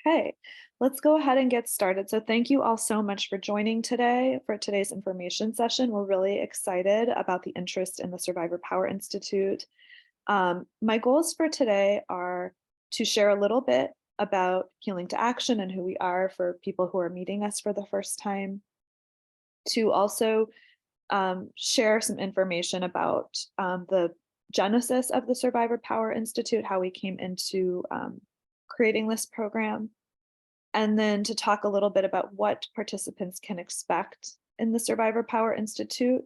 Okay, let's go ahead and get started. So thank you all so much for joining today for today's information session. We're really excited about the interest in the Survivor Power Institute. My goals for today are to share a little bit about Healing to Action and who we are for people who are meeting us for the first time, to also share some information about the genesis of the Survivor Power Institute, how we came into creating this program, and then to talk a little bit about what participants can expect in the Survivor Power Institute,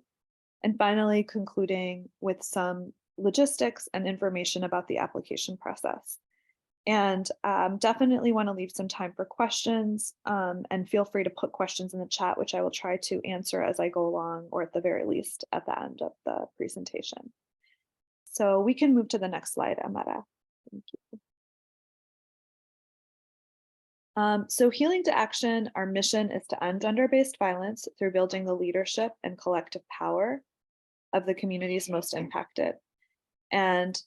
and finally concluding with some logistics and information about the application process. And definitely want to leave some time for questions, and feel free to put questions in the chat, which I will try to answer as I go along, or at the very least at the end of the presentation. So we can move to the next slide, Amara. Thank you. So Healing to Action, our mission is to end gender-based violence through building the leadership and collective power of the communities most impacted. And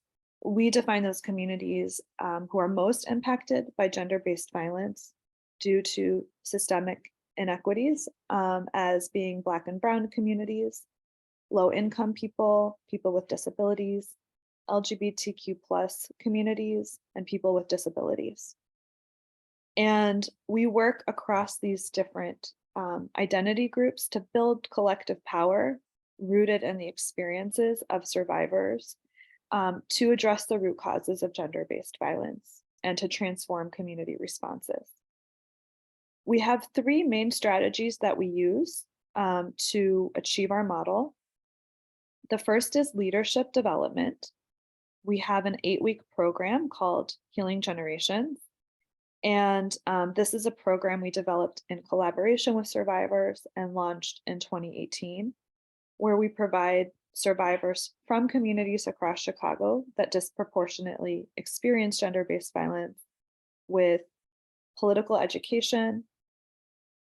we define those communities who are most impacted by gender-based violence due to systemic inequities as being Black and Brown communities, low-income people, people with disabilities, LGBTQ plus communities, and people with disabilities. And we work across these different identity groups to build collective power rooted in the experiences of survivors, to address the root causes of gender-based violence and to transform community responses. We have three main strategies that we use to achieve our model. The first is leadership development. We have an 8-week program called Healing Generations. And this is a program we developed in collaboration with survivors and launched in 2018, where we provide survivors from communities across Chicago that disproportionately experience gender-based violence with political education,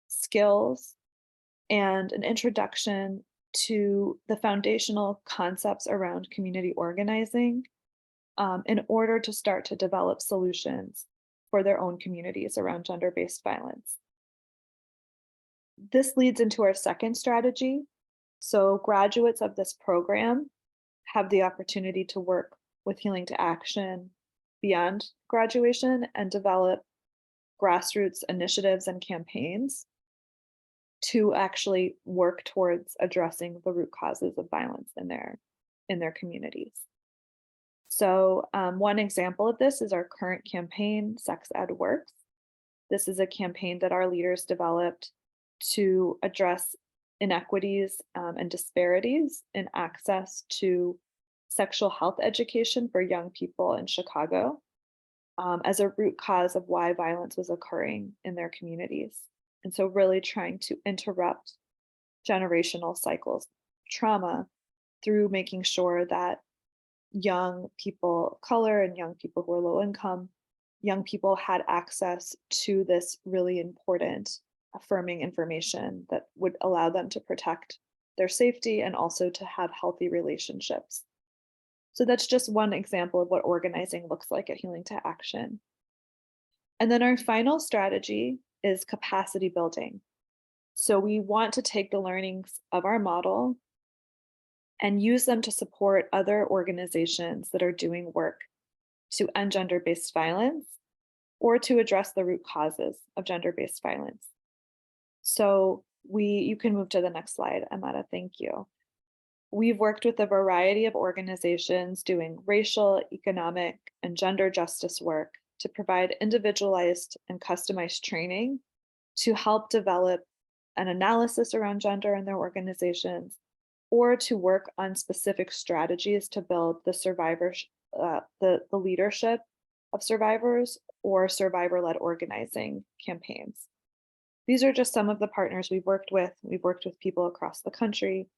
skills, and an introduction to the foundational concepts around community organizing in order to start to develop solutions for their own communities around gender-based violence. This leads into our second strategy. So graduates of this program have the opportunity to work with Healing to Action beyond graduation and develop grassroots initiatives and campaigns to actually work towards addressing the root causes of violence in their communities. So one example of this is our current campaign, Sex Ed Works. This is a campaign that our leaders developed to address inequities and disparities in access to sexual health education for young people in Chicago as a root cause of why violence was occurring in their communities. And so really trying to interrupt generational cycles, trauma, through making sure that young people of color and young people who are low income, young people had access to this really important affirming information that would allow them to protect their safety and also to have healthy relationships. So that's just one example of what organizing looks like at Healing to Action. And then our final strategy is capacity building. So we want to take the learnings of our model and use them to support other organizations that are doing work to end gender-based violence or to address the root causes of gender-based violence. So you can move to the next slide, Amada, thank you. We've worked with a variety of organizations doing racial, economic, and gender justice work to provide individualized and customized training to help develop an analysis around gender in their organizations, or to work on specific strategies to build the survivors, the leadership of survivors or survivor-led organizing campaigns. These are just some of the partners we've worked with. We've worked with people across the country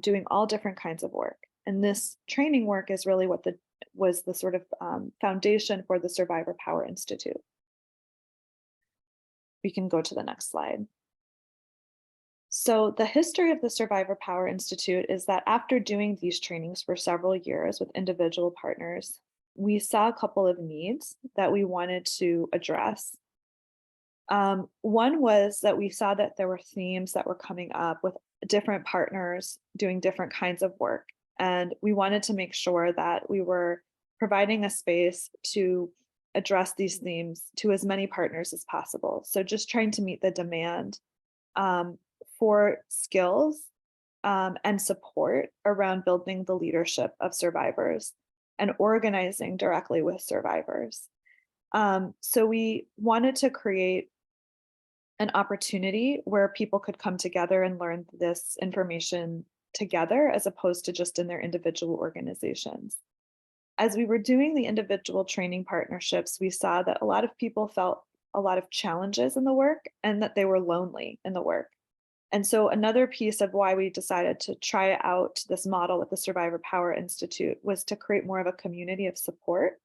doing all different kinds of work. And this training work is really what was the sort of foundation for the Survivor Power Institute. We can go to the next slide. So the history of the Survivor Power Institute is that after doing these trainings for several years with individual partners, we saw a couple of needs that we wanted to address One was that we saw that there were themes that were coming up with different partners doing different kinds of work. And we wanted to make sure that we were providing a space to address these themes to as many partners as possible. So just trying to meet the demand um, for skills and support around building the leadership of survivors and organizing directly with survivors. So we wanted to create an opportunity where people could come together and learn this information together as opposed to just in their individual organizations. As we were doing the individual training partnerships, we saw that a lot of people felt a lot of challenges in the work and that they were lonely in the work. And so another piece of why we decided to try out this model with the Survivor Power Institute was to create more of a community of support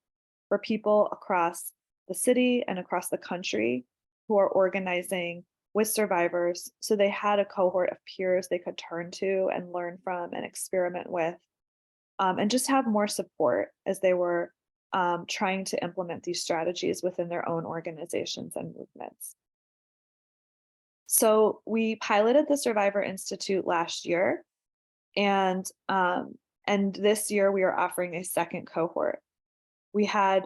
for people across the city and across the country who are organizing with survivors. So they had a cohort of peers they could turn to and learn from and experiment with, and just have more support as they were trying to implement these strategies within their own organizations and movements. So we piloted the Survivor Institute last year, and this year we are offering a second cohort. We had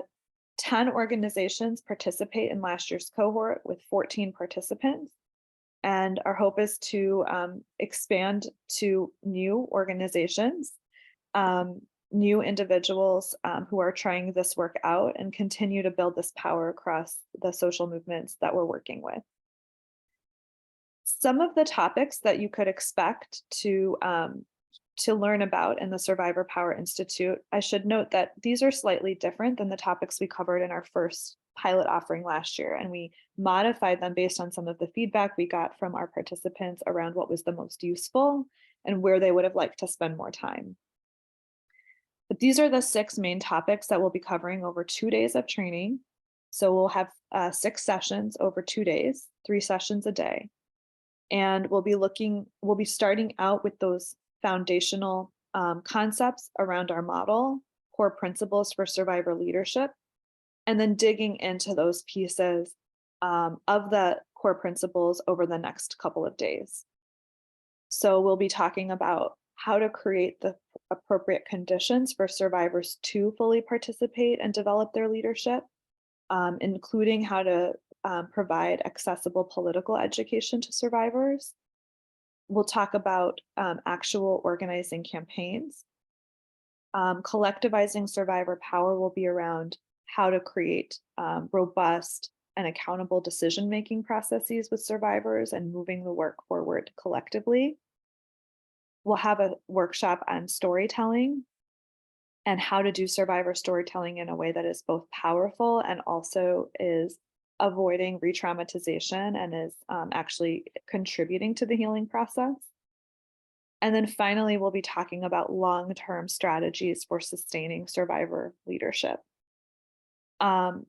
10 organizations participate in last year's cohort with 14 participants. And our hope is to expand to new organizations, new individuals who are trying this work out and continue to build this power across the social movements that we're working with. Some of the topics that you could expect to learn about in the Survivor Power Institute, I should note that these are slightly different than the topics we covered in our first pilot offering last year, and we modified them based on some of the feedback we got from our participants around what was the most useful and where they would have liked to spend more time. But these are the 6 main topics that we'll be covering over 2 days of training. So we'll have 6 sessions over 2 days, 3 sessions a day. And we'll be starting out with those foundational concepts around our model, core principles for survivor leadership, and then digging into those pieces of the core principles over the next couple of days. So we'll be talking about how to create the appropriate conditions for survivors to fully participate and develop their leadership, including how to provide accessible political education to survivors. We'll talk about actual organizing campaigns. Collectivizing survivor power will be around how to create robust and accountable decision-making processes with survivors and moving the work forward collectively. We'll have a workshop on storytelling and how to do survivor storytelling in a way that is both powerful and also is avoiding re-traumatization and is actually contributing to the healing process. And then finally, we'll be talking about long-term strategies for sustaining survivor leadership. The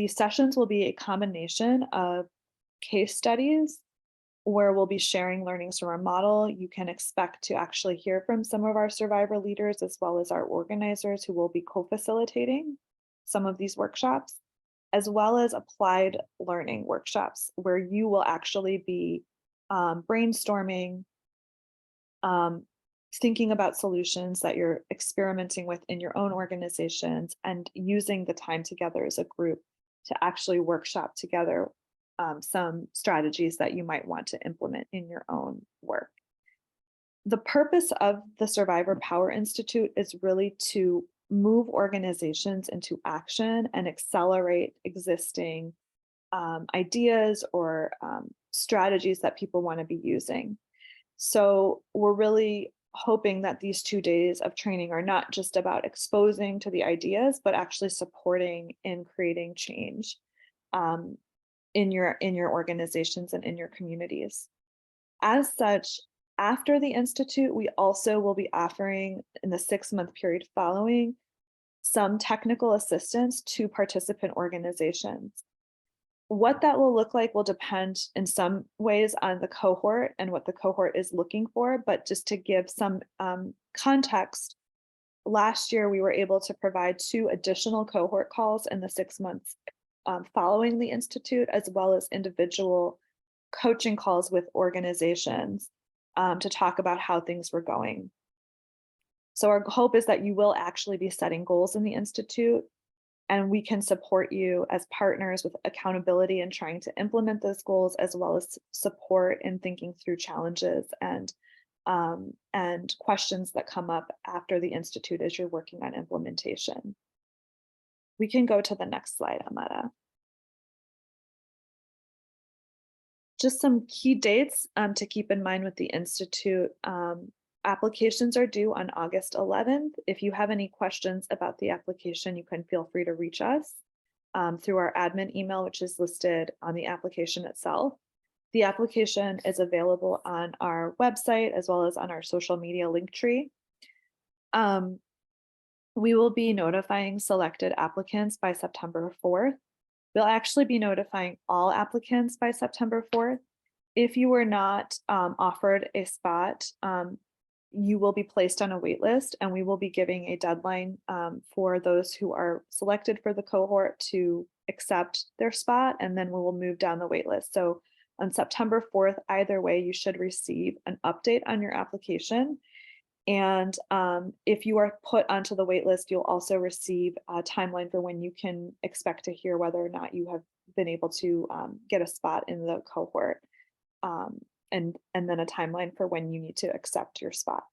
sessions will be a combination of case studies where we'll be sharing learnings from our model. You can expect to actually hear from some of our survivor leaders as well as our organizers who will be co-facilitating some of these workshops, as well as applied learning workshops where you will actually be brainstorming, thinking about solutions that you're experimenting with in your own organizations and using the time together as a group to actually workshop together some strategies that you might want to implement in your own work. The purpose of the Survivor Power Institute is really to move organizations into action and accelerate existing ideas or strategies that people want to be using. So we're really hoping that these 2 days of training are not just about exposing to the ideas, but actually supporting in creating change in your organizations and in your communities. As such, after the Institute, we also will be offering in the 6-month period following some technical assistance to participant organizations. What that will look like will depend in some ways on the cohort and what the cohort is looking for, but just to give some context, last year we were able to provide 2 additional cohort calls in the 6 months following the Institute, as well as individual coaching calls with organizations to talk about how things were going. So our hope is that you will actually be setting goals in the Institute, and we can support you as partners with accountability and trying to implement those goals, as well as support in thinking through challenges and questions that come up after the Institute as you're working on implementation. We can go to the next slide, Amara. Just some key dates to keep in mind with the Institute. Applications are due on August 11th. If you have any questions about the application, you can feel free to reach us through our admin email, which is listed on the application itself. The application is available on our website as well as on our social media link tree. We will be notifying selected applicants by September 4th. We'll actually be notifying all applicants by September 4th. If you were not offered a spot, you will be placed on a wait list, and we will be giving a deadline for those who are selected for the cohort to accept their spot, and then we will move down the wait list. So on September 4th, either way, you should receive an update on your application. And if you are put onto the wait list, you'll also receive a timeline for when you can expect to hear whether or not you have been able to get a spot in the cohort, and then a timeline for when you need to accept your spot.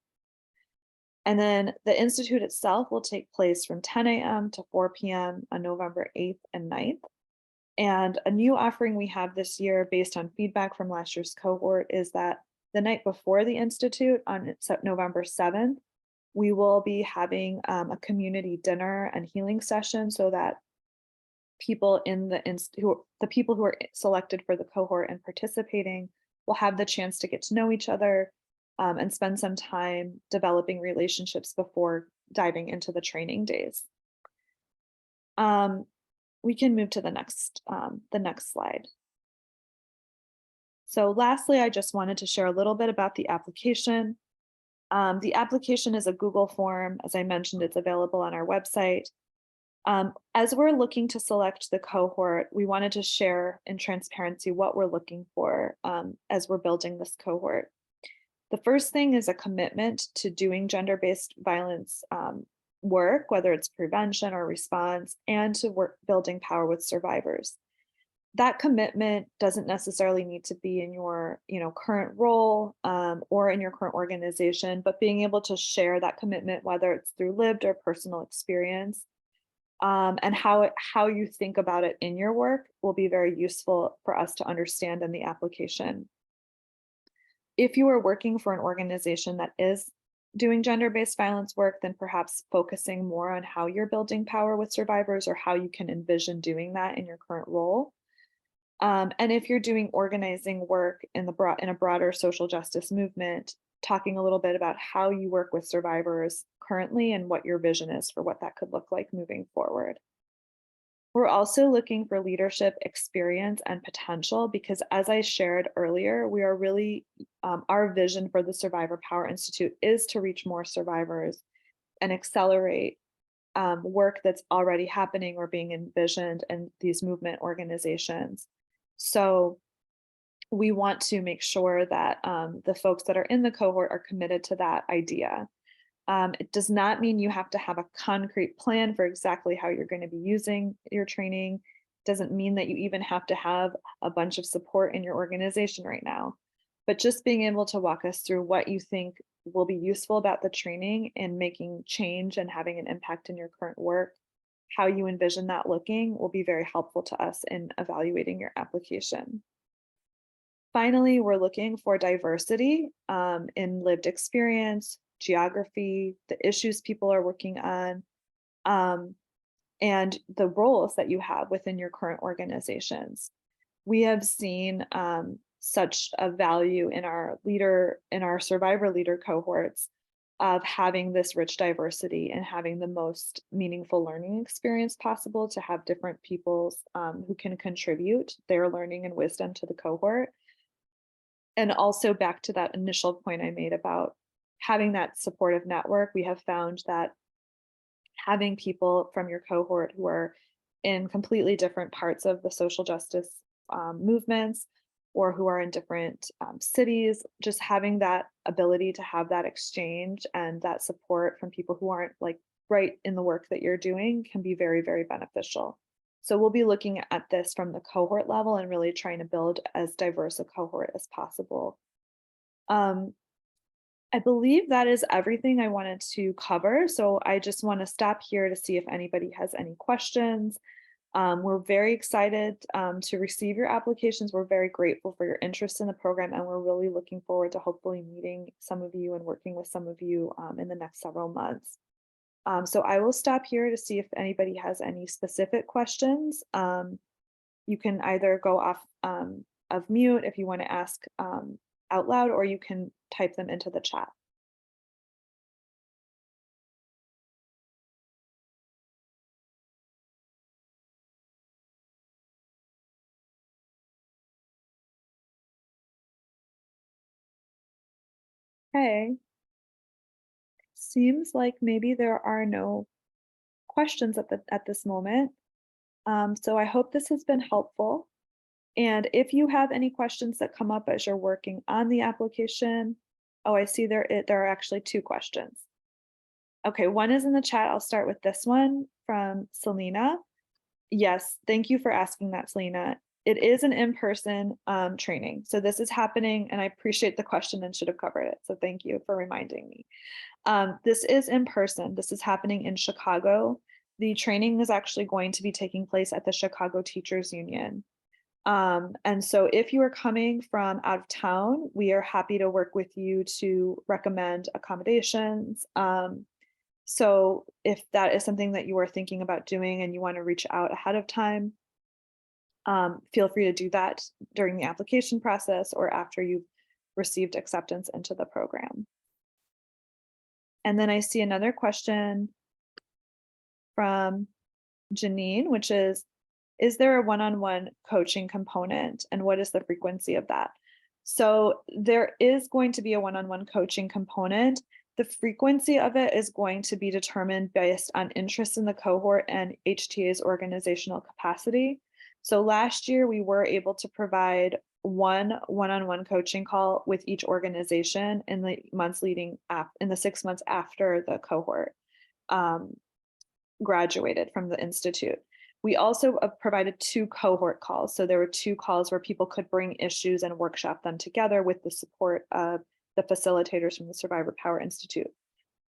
And then the Institute itself will take place from 10 a.m. to 4 p.m. on November 8th and 9th. And a new offering we have this year based on feedback from last year's cohort is that the night before the Institute on November 7th, we will be having a community dinner and healing session so that people in the people who are selected for the cohort and participating will have the chance to get to know each other and spend some time developing relationships before diving into the training days. We can move to the next slide. So lastly, I just wanted to share a little bit about the application. The application is a Google form. As I mentioned, it's available on our website. As we're looking to select the cohort, we wanted to share in transparency what we're looking for as we're building this cohort. The first thing is a commitment to doing gender-based violence work, whether it's prevention or response, and to work building power with survivors. That commitment doesn't necessarily need to be in your current role or in your current organization, but being able to share that commitment, whether it's through lived or personal experience, and how you think about it in your work will be very useful for us to understand in the application. If you are working for an organization that is doing gender-based violence work, then perhaps focusing more on how you're building power with survivors or how you can envision doing that in your current role. And if you're doing organizing work in a broader social justice movement, talking a little bit about how you work with survivors currently and what your vision is for what that could look like moving forward. We're also looking for leadership experience and potential because, as I shared earlier, we are really, our vision for the Survivor Power Institute is to reach more survivors and accelerate work that's already happening or being envisioned in these movement organizations. So we want to make sure that the folks that are in the cohort are committed to that idea. It does not mean you have to have a concrete plan for exactly how you're going to be using your training. It doesn't mean that you even have to have a bunch of support in your organization right now. But just being able to walk us through what you think will be useful about the training and making change and having an impact in your current work, how you envision that looking will be very helpful to us in evaluating your application. Finally, we're looking for diversity in lived experience, geography, the issues people are working on, and the roles that you have within your current organizations. We have seen such a value in our survivor leader cohorts of having this rich diversity and having the most meaningful learning experience possible to have different peoples who can contribute their learning and wisdom to the cohort. And also back to that initial point I made about having that supportive network, we have found that having people from your cohort who are in completely different parts of the social justice movements, or who are in different cities, just having that ability to have that exchange and that support from people who aren't like right in the work that you're doing can be very, very beneficial. So we'll be looking at this from the cohort level and really trying to build as diverse a cohort as possible. Um, I believe that is everything I wanted to cover. So I just want to stop here to see if anybody has any questions. We're very excited to receive your applications. We're very grateful for your interest in the program, and we're really looking forward to hopefully meeting some of you and working with some of you in the next several months. So I will stop here to see if anybody has any specific questions. You can either go off of mute if you want to ask out loud, or you can type them into the chat. Okay, seems like maybe there are no questions at this moment. So I hope this has been helpful. And if you have any questions that come up as you're working on the application, oh, I see there are actually two questions. Okay, one is in the chat. I'll start with this one from Selena. Yes, thank you for asking that, Selena. It is an in-person training. So this is happening, and I appreciate the question and should have covered it. So thank you for reminding me. This is in person. This is happening in Chicago. The training is actually going to be taking place at the Chicago Teachers Union. And so if you are coming from out of town, we are happy to work with you to recommend accommodations. So if that is something that you are thinking about doing and you want to reach out ahead of time, feel free to do that during the application process or after you've received acceptance into the program. And then I see another question from Janine, which is there a one-on-one coaching component and what is the frequency of that? So there is going to be a one-on-one coaching component. The frequency of it is going to be determined based on interest in the cohort and HTA's organizational capacity. So last year we were able to provide one-on-one coaching call with each organization in the months leading up in the 6 months after the cohort graduated from the institute. We also provided 2 cohort calls. So there were 2 calls where people could bring issues and workshop them together with the support of the facilitators from the Survivor Power Institute.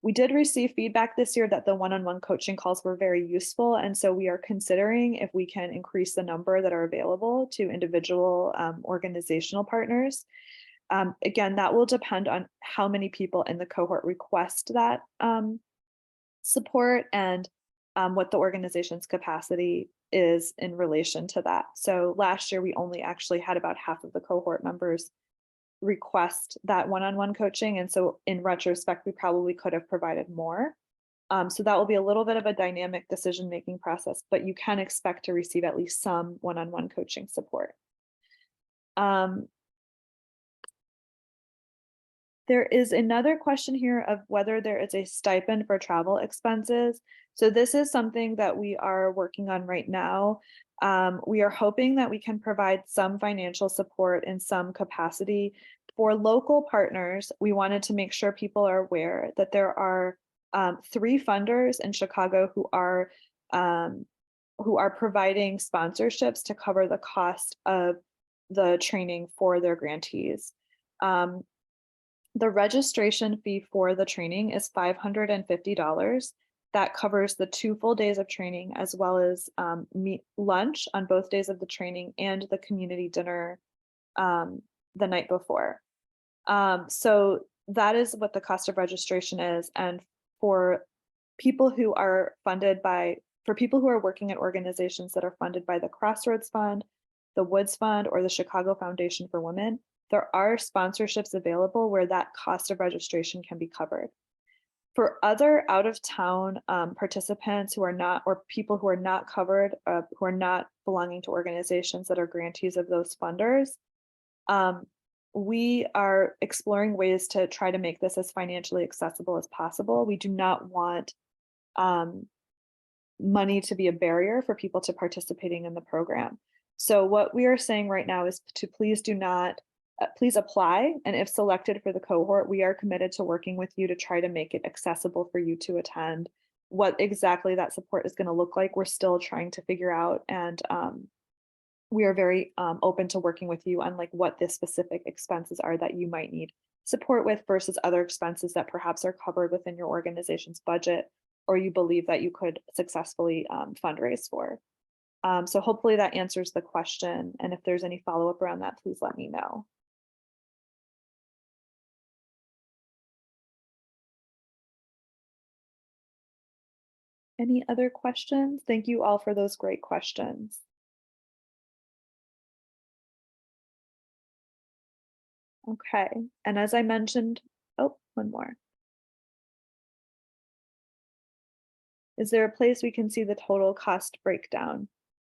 We did receive feedback this year that the one-on-one coaching calls were very useful. And so we are considering if we can increase the number that are available to individual organizational partners. Again, that will depend on how many people in the cohort request that support and what the organization's capacity is in relation to that. So last year, we only actually had about half of the cohort members request that one-on-one coaching. And so in retrospect, we probably could have provided more. So that will be a little bit of a dynamic decision-making process, but you can expect to receive at least some one-on-one coaching support. There is another question here of whether there is a stipend for travel expenses. So this is something that we are working on right now. We are hoping that we can provide some financial support in some capacity. For local partners, we wanted to make sure people are aware that there are 3 funders in Chicago who are providing sponsorships to cover the cost of the training for their grantees. The registration fee for the training is $550. That covers the 2 full days of training, as well as lunch on both days of the training and the community dinner the night before. So that is what the cost of registration is. And for people who are for people who are working at organizations that are funded by the Crossroads Fund, the Woods Fund, or the Chicago Foundation for Women, there are sponsorships available where that cost of registration can be covered. For other out-of-town participants who are not, or people who are not covered, who are not belonging to organizations that are grantees of those funders, we are exploring ways to try to make this as financially accessible as possible. We do not want money to be a barrier for people to participating in the program. So what we are saying right now is to please do not, please apply. And if selected for the cohort, we are committed to working with you to try to make it accessible for you to attend. What exactly that support is going to look like, we're still trying to figure out. And we are very open to working with you on like what the specific expenses are that you might need support with versus other expenses that perhaps are covered within your organization's budget or you believe that you could successfully fundraise for. So hopefully that answers the question. And if there's any follow-up around that, please let me know. Any other questions? Thank you all for those great questions. Okay, and as I mentioned, oh, one more. Is there a place we can see the total cost breakdown?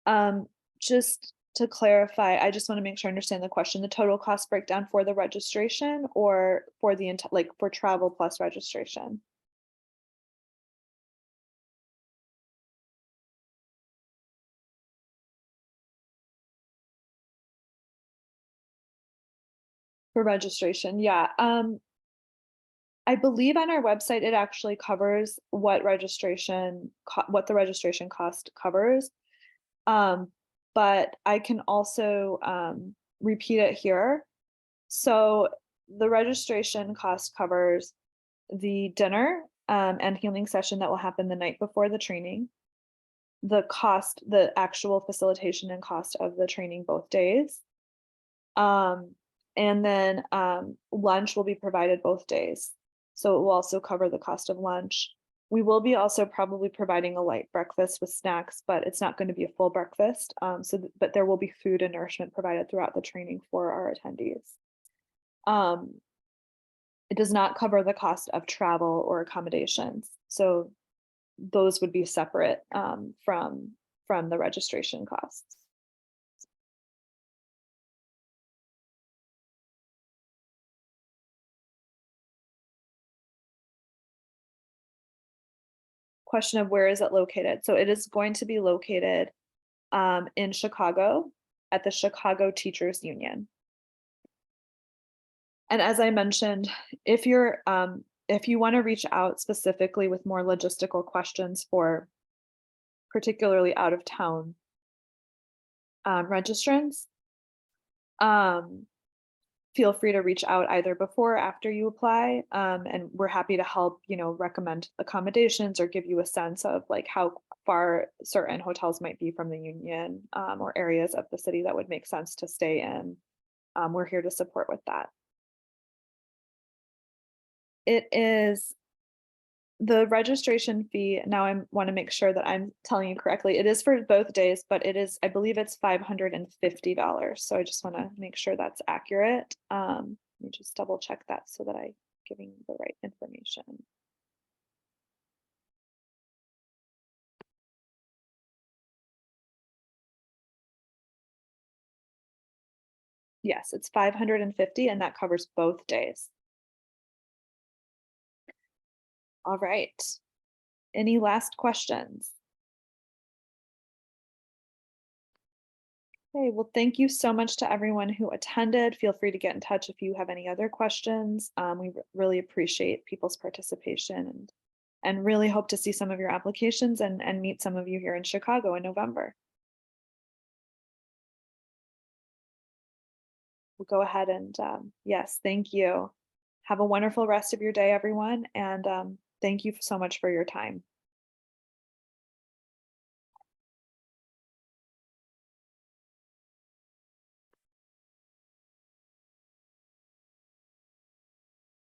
Um, just to clarify, I just want to make sure I understand the question. The total cost breakdown for the registration or for the like for travel plus registration? For registration, yeah. I believe on our website it actually covers what what the registration cost covers. Um, but I can also repeat it here. So the registration cost covers the dinner and healing session that will happen the night before the training, the cost, the actual facilitation and cost of the training both days. Um, and then lunch will be provided both days. So it will also cover the cost of lunch. We will be also probably providing a light breakfast with snacks, but it's not going to be a full breakfast. But there will be food and nourishment provided throughout the training for our attendees. It does not cover the cost of travel or accommodations. So those would be separate from the registration costs. Question of where is it located? So it is going to be located in Chicago at the Chicago Teachers Union. And as I mentioned, if you want to reach out specifically with more logistical questions for particularly out of town registrants, um, feel free to reach out either before or after you apply. And we're happy to help, recommend accommodations or give you a sense of like how far certain hotels might be from the union or areas of the city that would make sense to stay in. We're here to support with that. It is the registration fee. Now I want to make sure that I'm telling you correctly. It is for both days, but it is, I believe it's $550. So I just want to make sure that's accurate. Let me just double check that so that I'm giving you the right information. Yes, it's 550 and that covers both days. All right. Any last questions? Okay, well, thank you so much to everyone who attended. Feel free to get in touch if you have any other questions. We really appreciate people's participation and really hope to see some of your applications and meet some of you here in Chicago in November. We'll go ahead and yes, thank you. Have a wonderful rest of your day, everyone. And thank you so much for your time.